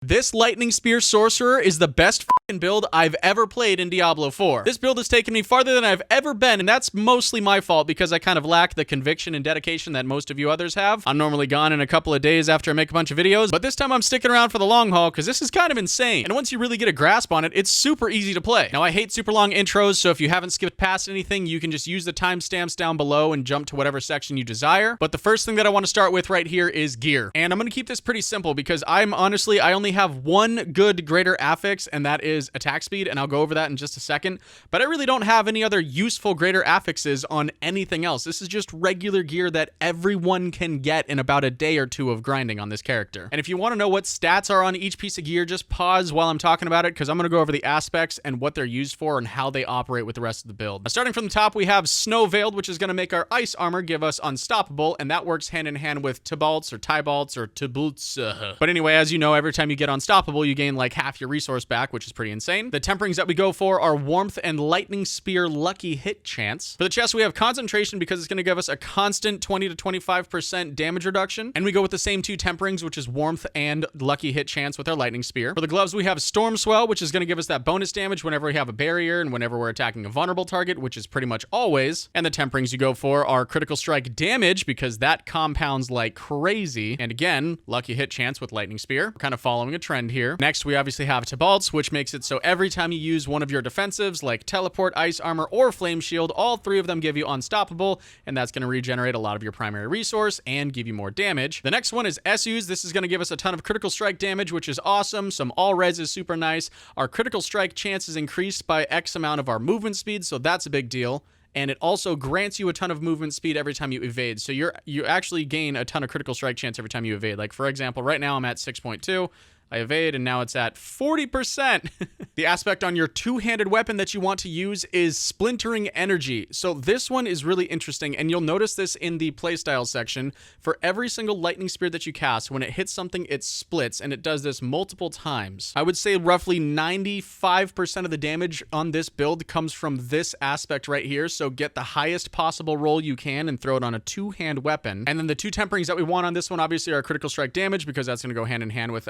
This Lightning Spear Sorcerer is the best fucking build I've ever played in Diablo 4. This build has taken me farther than I've ever been, and that's mostly my fault because I kind of lack the conviction and dedication that most of you others have. I'm normally gone in a couple of days after I make a bunch of videos, but this time I'm sticking around for the long haul because this is kind of insane. And once you really get a grasp on it, it's super easy to play. Now, I hate super long intros, so if you haven't skipped past anything, you can just use the timestamps down below and jump to whatever section you desire. But the first thing that I want to start with right here is gear. And I'm going to keep this pretty simple because I only have one good greater affix, and that is attack speed, and I'll go over that in just a second. But I really don't have any other useful greater affixes on anything else. This is just regular gear that everyone can get in about a day or two of grinding on this character. And if you want to know what stats are on each piece of gear, just pause while I'm talking about it, because I'm going to go over the aspects and what they're used for and how they operate with the rest of the build. Starting from the top, we have Snow Veiled, which is going to make our ice armor give us Unstoppable, and that works hand in hand with Tibalts or Tybalts or Tibalts. But anyway, as you know, every time you get Unstoppable, you gain like half your resource back, which is pretty insane. The temperings that we go for are Warmth and Lightning Spear Lucky Hit Chance. For the chest, we have Concentration because it's going to give us a constant 20 to 25% damage reduction. And we go with the same two temperings, which is Warmth and Lucky Hit Chance with our Lightning Spear. For the gloves, we have Storm Swell, which is going to give us that bonus damage whenever we have a barrier and whenever we're attacking a vulnerable target, which is pretty much always. And the temperings you go for are Critical Strike Damage because that compounds like crazy. And again, Lucky Hit Chance with Lightning Spear. We're kind of following a trend here. Next, we obviously have Tibalts, which makes it so every time you use one of your defensives, like Teleport, Ice Armor, or Flame Shield, all three of them give you Unstoppable, and that's going to regenerate a lot of your primary resource and give you more damage. The next one is Essu's. This is going to give us a ton of critical strike damage, which is awesome. Some all res is super nice. Our critical strike chance is increased by X amount of our movement speed, so that's a big deal. And it also grants you a ton of movement speed every time you evade. So you actually gain a ton of critical strike chance every time you evade. Like, for example, right now I'm at 6.2. I evade, and now it's at 40%. The aspect on your two-handed weapon that you want to use is Splintering Energy. So this one is really interesting, and you'll notice this in the playstyle section. For every single lightning spear that you cast, when it hits something, it splits, and it does this multiple times. I would say roughly 95% of the damage on this build comes from this aspect right here, so get the highest possible roll you can and throw it on a two-hand weapon. And then the two temperings that we want on this one, obviously, are critical strike damage, because that's going to go hand in hand with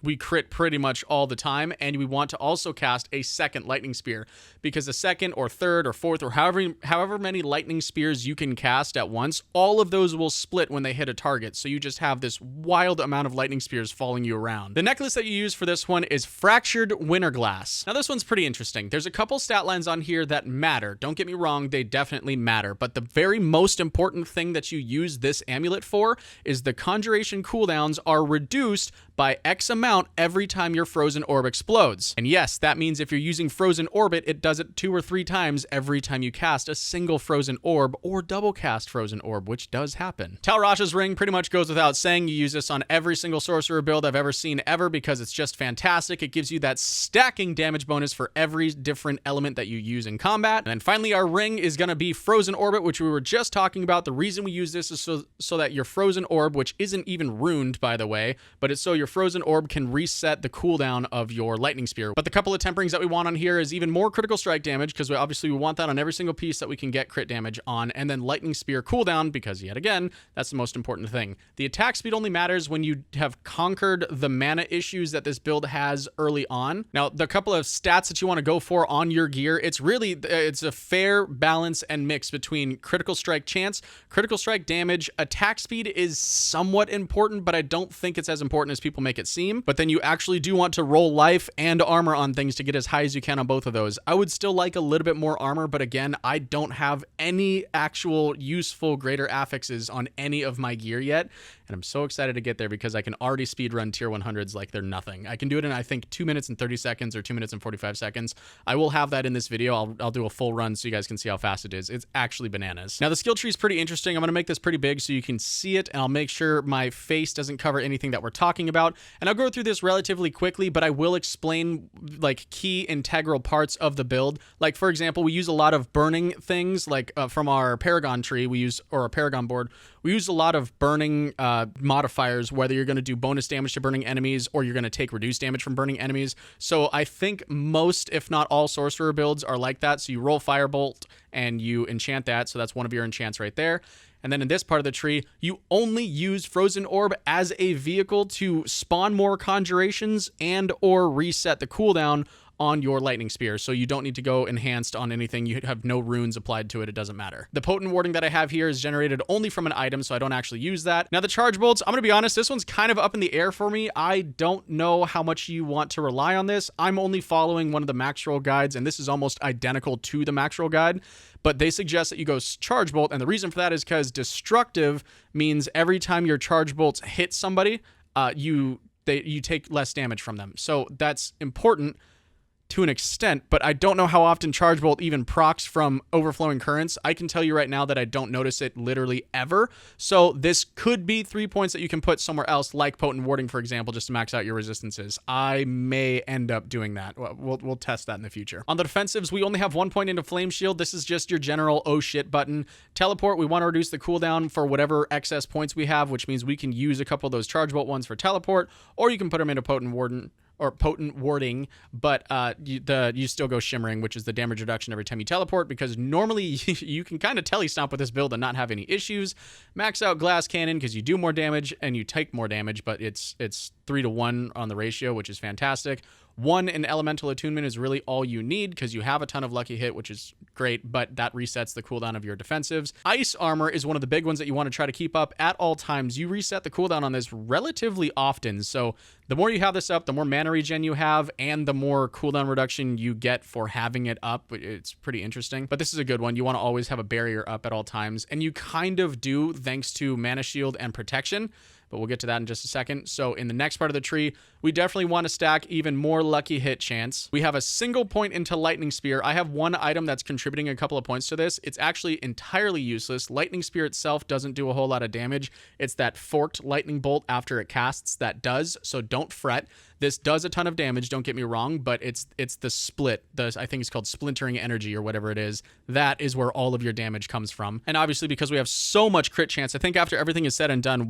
we crit pretty much all the time, and we want to also cast a second lightning spear, because the second or third or fourth or however many lightning spears you can cast at once, all of those will split when they hit a target, so you just have this wild amount of lightning spears following you around. The necklace that you use for this one is Fractured Winter Glass. Now this one's pretty interesting. There's a couple stat lines on here that matter. Don't get me wrong, they definitely matter, but the very most important thing that you use this amulet for is the conjuration cooldowns are reduced by X amount every time your frozen orb explodes. And yes, that means if you're using frozen orbit, it does it 2 or 3 times every time you cast a single frozen orb or double cast frozen orb, which does happen. Tal Rasha's Ring pretty much goes without saying. You use this on every single sorcerer build I've ever seen ever because it's just fantastic. It gives you that stacking damage bonus for every different element that you use in combat. And then finally, our ring is going to be Frozen Orbit, which we were just talking about. The reason we use this is so that your frozen orb, which isn't even runed, by the way, but it's so your frozen orb can reset the cooldown of your lightning spear. But the couple of temperings that we want on here is even more critical strike damage, because we want that on every single piece that we can get crit damage on, and then lightning spear cooldown, because yet again, that's the most important thing. The attack speed only matters when you have conquered the mana issues that this build has early on. Now, the couple of stats that you want to go for on your gear, it's a fair balance and mix between critical strike chance, critical strike damage. Attack speed is somewhat important, but I don't think it's as important as people make it seem. But then you actually do want to roll life and armor on things to get as high as you can on both of those. I would still like a little bit more armor, but again, I don't have any actual useful greater affixes on any of my gear yet, and I'm so excited to get there because I can already speedrun tier 100s like they're nothing. I can do it in, I think, 2 minutes and 30 seconds or 2 minutes and 45 seconds. I will have that in this video. I'll do a full run so you guys can see how fast it is. It's actually bananas. Now, the skill tree is pretty interesting. I'm going to make this pretty big so you can see it, and I'll make sure my face doesn't cover anything that we're talking about. And I'll go through this relatively quickly, but I will explain like key integral parts of the build. Like, for example, we use a lot of burning things, like from our Paragon tree, or a Paragon board, we use a lot of burning modifiers, whether you're going to do bonus damage to burning enemies or you're going to take reduced damage from burning enemies. So I think most, if not all, sorcerer builds are like that. So you roll Firebolt and you enchant that. So that's one of your enchants right there. And then in this part of the tree, you only use Frozen Orb as a vehicle to spawn more conjurations and or reset the cooldown on your lightning spear, so you don't need to go enhanced on anything. You have no runes applied to it. It doesn't matter. The potent warding that I have here is generated only from an item, so I don't actually use that. Now the charge bolts, I'm gonna be honest, this one's kind of up in the air for me. I don't know how much you want to rely on this. I'm only following one of the max roll guides, and this is almost identical to the max roll guide, but they suggest that you go charge bolt, and the reason for that is because destructive means every time your charge bolts hit somebody, you take less damage from them. So that's important to an extent, but I don't know how often Charge Bolt even procs from Overflowing Currents. I can tell you right now that I don't notice it literally ever. So this could be 3 points that you can put somewhere else, like Potent Warding, for example, just to max out your resistances. I may end up doing that. We'll test that in the future. On the defensives, we only have 1 point into Flame Shield. This is just your general oh shit button. Teleport, we want to reduce the cooldown for whatever excess points we have, which means we can use a couple of those Charge Bolt ones for teleport, or you can put them into Potent Warding, but you still go Shimmering, which is the damage reduction every time you teleport, because normally you can kind of telestomp with this build and not have any issues. Max out Glass Cannon because you do more damage and you take more damage, but it's 3-to-1 on the ratio, which is fantastic. 1 in Elemental Attunement is really all you need because you have a ton of Lucky Hit, which is great, but that resets the cooldown of your defensives. Ice Armor is one of the big ones that you want to try to keep up at all times. You reset the cooldown on this relatively often, so the more you have this up, the more mana regen you have, and the more cooldown reduction you get for having it up. It's pretty interesting, but this is a good one. You want to always have a barrier up at all times, and you kind of do thanks to Mana Shield and Protection, but we'll get to that in just a second. So in the next part of the tree, we definitely want to stack even more Lucky Hit chance. We have a single point into Lightning Spear. I have one item that's contributing a couple of points to this. It's actually entirely useless. Lightning Spear itself doesn't do a whole lot of damage. It's that forked lightning bolt after it casts that does, so don't fret. This does a ton of damage, don't get me wrong, but it's the split. I think it's called Splintering Energy or whatever it is. That is where all of your damage comes from. And obviously, because we have so much crit chance, I think after everything is said and done,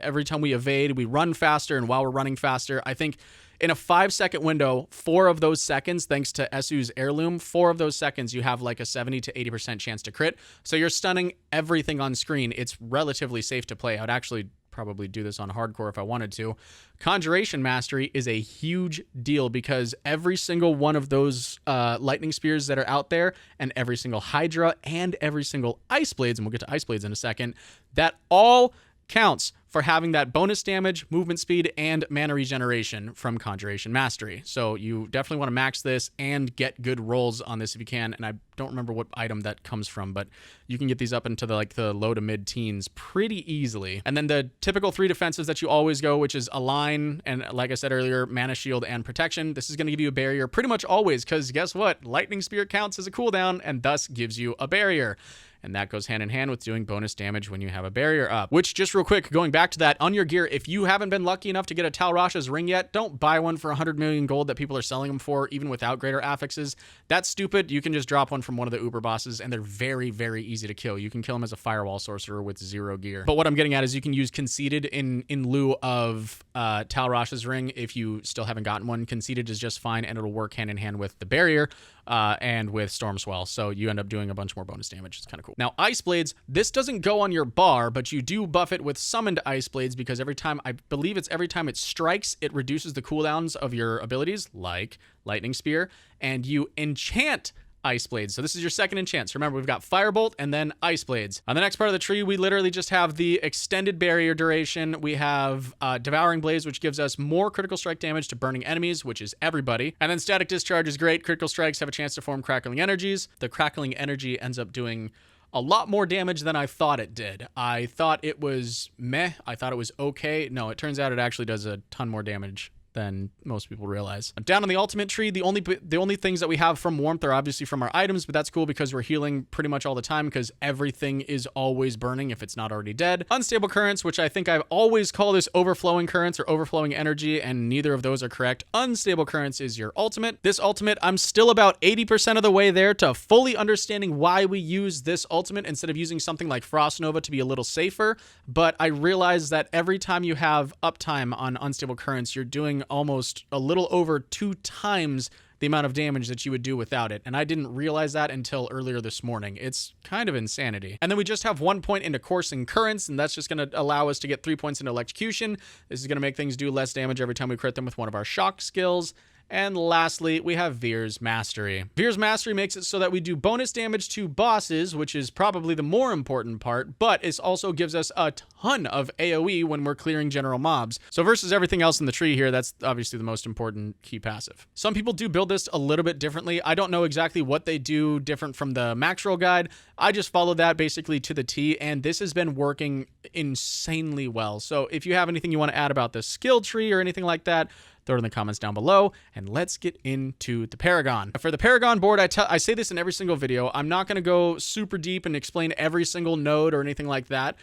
every time we evade, we run faster, and while we're running faster, I think in a 5-second window, 4 of those seconds, thanks to Esu's Heirloom, 4 of those seconds, you have like a 70 to 80% chance to crit. So you're stunning everything on screen. It's relatively safe to play. I would actually probably do this on hardcore if I wanted to. Conjuration Mastery is a huge deal because every single one of those lightning spears that are out there, and every single Hydra and every single Ice Blades, and we'll get to Ice Blades in a second, that all counts for having that bonus damage, movement speed, and mana regeneration from Conjuration Mastery. So you definitely want to max this and get good rolls on this if you can. And I don't remember what item that comes from, but you can get these up into the low to mid teens pretty easily. And then the typical 3 defensives that you always go, which is Align, and like I said earlier, Mana Shield and Protection. This is going to give you a barrier pretty much always, because guess what? Lightning Spear counts as a cooldown and thus gives you a barrier. And that goes hand in hand with doing bonus damage when you have a barrier up. Which, just real quick, going back to that, on your gear, if you haven't been lucky enough to get a Tal Rasha's ring yet, don't buy one for 100 million gold that people are selling them for, even without greater affixes. That's stupid. You can just drop one from one of the Uber bosses, and they're very, very easy to kill. You can kill them as a Firewall Sorcerer with 0 gear. But what I'm getting at is you can use Conceited in lieu of Tal Rasha's ring if you still haven't gotten one. Conceited is just fine, and it'll work hand in hand with the barrier and with Storm Swell. So you end up doing a bunch more bonus damage. It's kind of cool. Now, Ice Blades, this doesn't go on your bar, but you do buff it with summoned Ice Blades because every time it strikes, it reduces the cooldowns of your abilities, like Lightning Spear, and you enchant Ice Blades. So this is your second enchant. So remember, we've got Firebolt and then Ice Blades. On the next part of the tree, we literally just have the extended barrier duration. We have Devouring Blaze, which gives us more critical strike damage to burning enemies, which is everybody. And then Static Discharge is great. Critical strikes have a chance to form Crackling Energies. The Crackling Energy ends up doing a lot more damage than I thought it did. I thought it was meh. I thought it was okay. No, it turns out it actually does a ton more damage than most people realize. Down on the ultimate tree, the only things that we have from warmth are obviously from our items, but that's cool because we're healing pretty much all the time because everything is always burning if it's not already dead. Unstable currents, which I think I've always called this overflowing currents or overflowing energy, and neither of those are correct. Unstable currents is your ultimate. This ultimate, I'm still about 80% of the way there to fully understanding why we use this ultimate instead of using something like Frost Nova to be a little safer, but I realize that every time you have uptime on unstable currents, you're doing almost a little over 2 times the amount of damage that you would do without it. And I didn't realize that until earlier this morning. It's kind of insanity. And then we just have 1 point into coursing currents, and that's just going to allow us to get 3 points into electrocution. This is going to make things do less damage every time we crit them with one of our shock skills. And lastly, we have Veer's Mastery. Veer's Mastery makes it so that we do bonus damage to bosses, which is probably the more important part, but it also gives us a ton of AoE when we're clearing general mobs. So versus everything else in the tree here, that's obviously the most important key passive. Some people do build this a little bit differently. I don't know exactly what they do different from the max roll guide. I just follow that basically to the T, and this has been working insanely well. So if you have anything you want to add about the skill tree or anything like that, throw it in the comments down below, and let's get into the Paragon. For the Paragon board, I say this in every single video. I'm not going to go super deep and explain every single node or anything like that.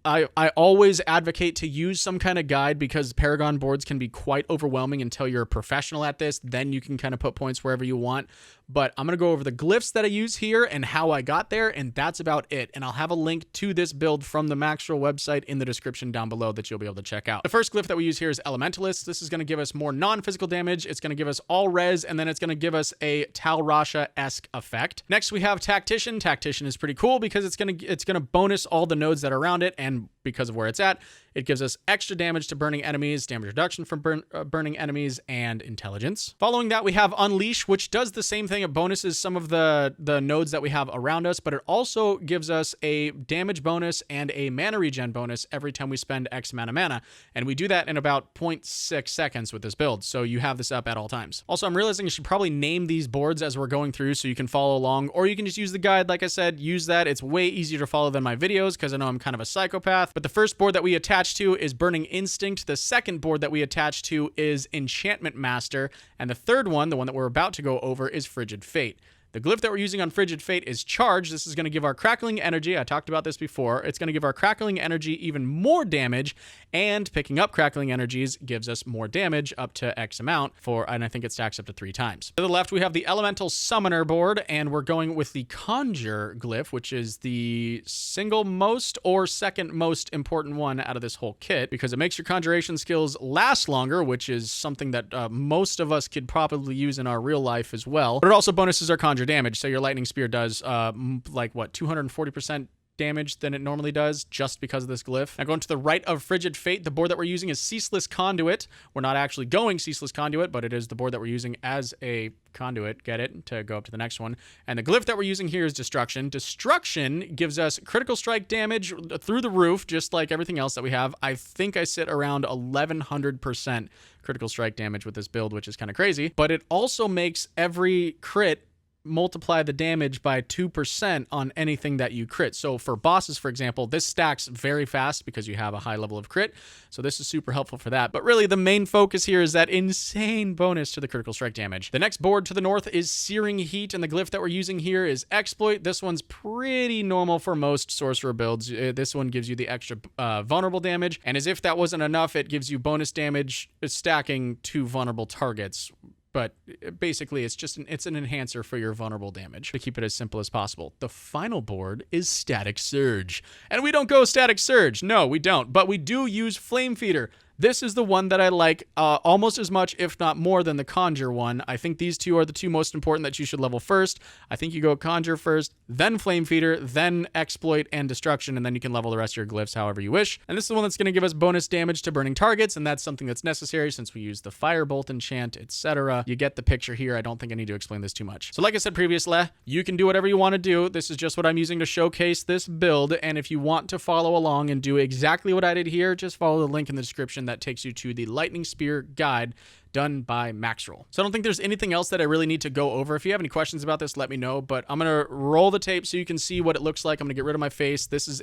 I always advocate to use some kind of guide because Paragon boards can be quite overwhelming until you're a professional at this. Then you can kind of put points wherever you want. But I'm going to go over the glyphs that I use here and how I got there, and that's about it. And I'll have a link to this build from the Maxroll website in the description down below that you'll be able to check out. The first glyph that we use here is Elementalist. This is going to give us more non-physical damage. It's going to give us all res, and then it's going to give us a Tal Rasha-esque effect. Next, we have Tactician. Tactician is pretty cool because it's going to bonus all the nodes that are around it, and because of where it's at, it gives us extra damage to burning enemies, damage reduction from burning enemies, and intelligence. Following that, we have Unleash, which does the same thing. It bonuses some of the nodes that we have around us, but it also gives us a damage bonus and a mana regen bonus every time we spend X amount of mana. And we do that in about 0.6 seconds with this build, so you have this up at all times. Also, I'm realizing you should probably name these boards as we're going through so you can follow along, or you can just use the guide. Like I said, use that. It's way easier to follow than my videos because I know I'm kind of a psychopath. But the first board that we attach to is Burning Instinct. The second board that we attach to is Enchantment Master. And the third one, the one that we're about to go over, is Frigid Fate. The glyph that we're using on Frigid Fate is Charge. This is going to give our Crackling Energy. I talked about this before. It's going to give our Crackling Energy even more damage, and picking up Crackling Energies gives us more damage up to X amount and I think it stacks up to 3 times. To the left, we have the Elemental Summoner board, and we're going with the Conjure glyph, which is the single most or second most important one out of this whole kit because it makes your conjuration skills last longer, which is something that most of us could probably use in our real life as well. But it also bonuses our conjure damage. So your lightning spear does like what, 240% damage than it normally does just because of this glyph. Now going to the right of Frigid Fate, the board that we're using is Ceaseless Conduit. We're not actually going Ceaseless Conduit, but it is the board that we're using as a conduit, get it, to go up to the next one. And the glyph that we're using here is Destruction. Destruction gives us critical strike damage through the roof, just like everything else that we have. I think I sit around 1100% critical strike damage with this build, which is kind of crazy, but it also makes every crit multiply the damage by 2% on anything that you crit. So for bosses, for example, this stacks very fast because you have a high level of crit. So this is super helpful for that. But really the main focus here is that insane bonus to the critical strike damage. The next board to the north is Searing Heat, and the glyph that we're using here is Exploit. This one's pretty normal for most sorcerer builds. This one gives you the extra vulnerable damage. And as if that wasn't enough, it gives you bonus damage stacking to vulnerable targets. But basically, it's an enhancer for your vulnerable damage to keep it as simple as possible. The final board is Static Surge. And we don't go Static Surge. No, we don't. But we do use Flame Feeder. This is the one that I like almost as much, if not more, than the Conjure one. I think these two are the two most important that you should level first. I think you go Conjure first, then Flame Feeder, then Exploit and Destruction, and then you can level the rest of your glyphs however you wish. And this is the one that's going to give us bonus damage to burning targets, and that's something that's necessary since we use the Firebolt enchant, etc. You get the picture here. I don't think I need to explain this too much. So like I said previously, you can do whatever you want to do. This is just what I'm using to showcase this build, and if you want to follow along and do exactly what I did here, just follow the link in the description that takes you to the Lightning Spear guide done by Maxroll. So I don't think there's anything else that I really need to go over. If you have any questions about this, let me know, but I'm going to roll the tape so you can see what it looks like. I'm going to get rid of my face. This is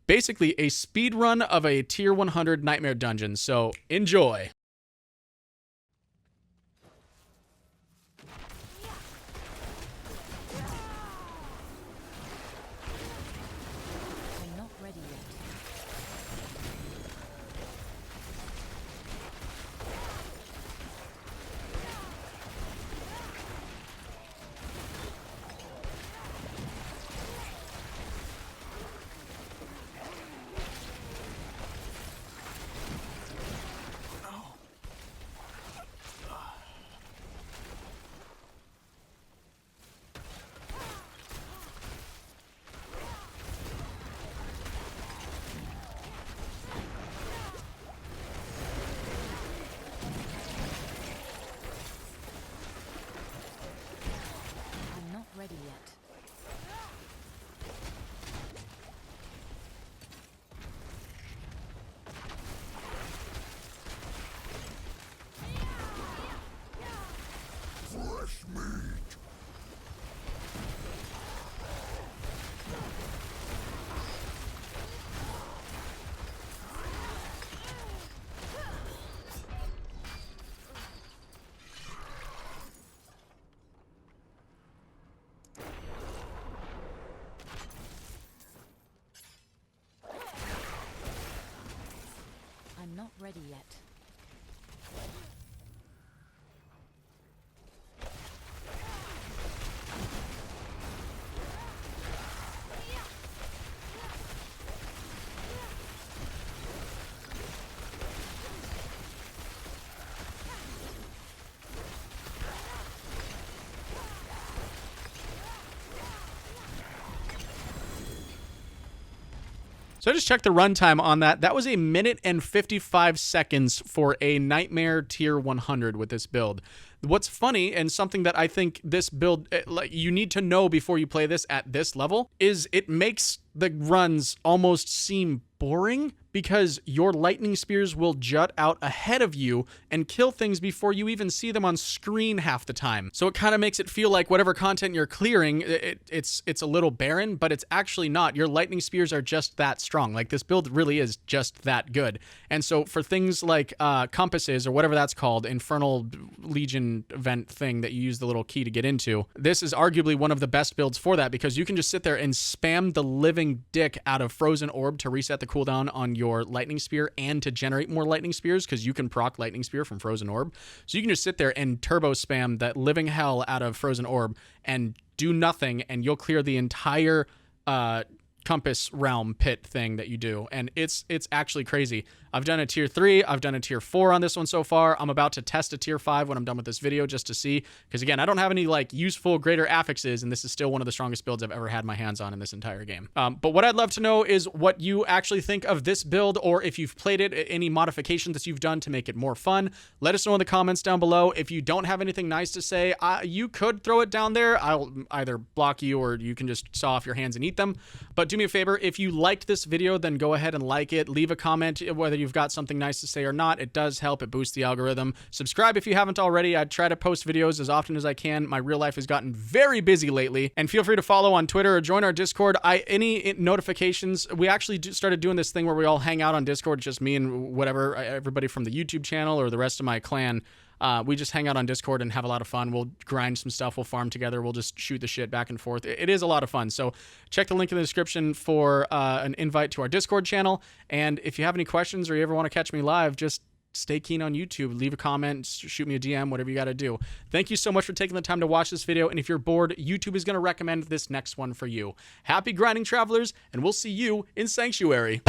basically a speed run of a tier 100 Nightmare Dungeon, so enjoy. ready yet. So I just checked the runtime on that. That was 1 minute and 55 seconds for a Nightmare tier 100 with this build. What's funny, and something that I think this build, like, you need to know before you play this at this level, is it makes the runs almost seem boring because your lightning spears will jut out ahead of you and kill things before you even see them on screen half the time. So it kind of makes it feel like whatever content you're clearing, it's a little barren, but it's actually not. Your lightning spears are just that strong. Like, this build really is just that good. And so for things like compasses or whatever that's called, Infernal Legion event thing that you use the little key to get into, this is arguably one of the best builds for that, because you can just sit there and spam the living dick out of Frozen Orb to reset the cooldown on your lightning spear and to generate more lightning spears, because you can proc lightning spear from Frozen Orb. So you can just sit there and turbo spam that living hell out of Frozen Orb and do nothing, and you'll clear the entire compass realm pit thing that you do. And it's actually crazy. I've done a tier 3, I've done a tier 4 on this one so far. I'm about to test a tier 5 when I'm done with this video, just to see, because again, I don't have any like useful greater affixes, and this is still one of the strongest builds I've ever had my hands on in this entire game. But what I'd love to know is what you actually think of this build, or if you've played it, any modifications that you've done to make it more fun. Let us know in the comments down below. If you don't have anything nice to say, you could throw it down there. I'll either block you or you can just saw off your hands and eat them. But do me a favor, if you liked this video, then go ahead and like it. Leave a comment whether you've got something nice to say or not. It does help. It boosts the algorithm. Subscribe if you haven't already. I try to post videos as often as I can. My real life has gotten very busy lately. And feel free to follow on Twitter or join our Discord. Any notifications, we actually started doing this thing where we all hang out on Discord, just me and whatever, everybody from the YouTube channel or the rest of my clan. We just hang out on Discord and have a lot of fun. We'll grind some stuff. We'll farm together. We'll just shoot the shit back and forth. It is a lot of fun. So check the link in the description for an invite to our Discord channel. And if you have any questions or you ever want to catch me live, just stay keen on YouTube. Leave a comment, shoot me a DM, whatever you got to do. Thank you so much for taking the time to watch this video. And if you're bored, YouTube is going to recommend this next one for you. Happy grinding, travelers, and we'll see you in Sanctuary.